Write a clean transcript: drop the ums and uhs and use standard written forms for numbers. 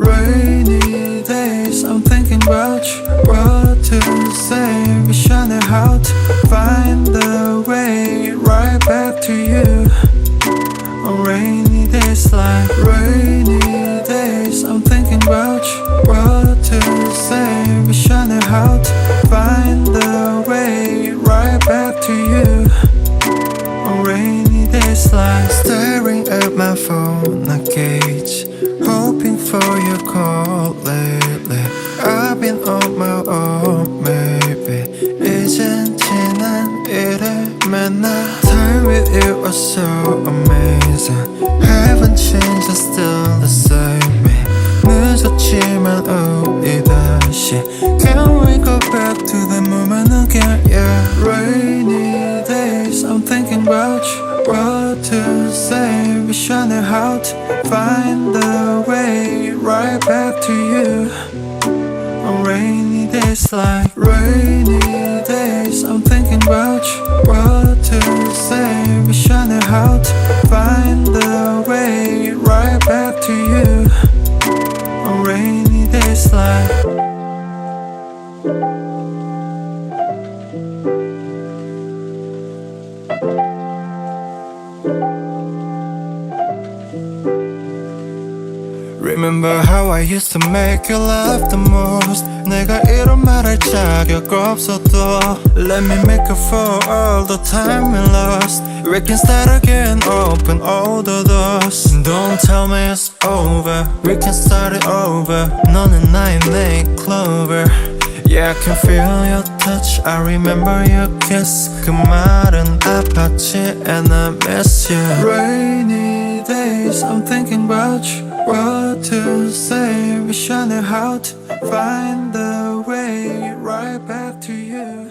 Rainy days, I'm thinking about you. What to say, wishing how to find the way right back to you. On rainy days like rainy days, I'm thinking about you. What to say, wishing how to find the way right back to you. On rainy days like staring at my phone, I gauge, hoping for your call lately. I've been on my own, maybe 이젠 지난 일에 맨날 Time with you was so amazing. Haven't changed, I'm still the same. 늦었지만 우리 다시 Can we go back to the moment again? Yeah, rainy days, I'm thinking about you. What to say, wishing how to find the way right back to you. On rainy days like rainy days, I'm thinking about you. What to say, wishing how to find the way right back to you. On rainy days like Remember how I used to make you laugh the most. 내가 이런 말할 자격 없어도 Let me make up for all the time we lost. We can start again, open all the doors. Don't tell me it's over, we can start it over. 너는 나의 nail clover. Yeah, I can feel your touch, I remember your kiss. 그 말은 아팠지 and I miss you. Rainy days, I'm thinking about you. What to say, wishing how to find the way right back to you.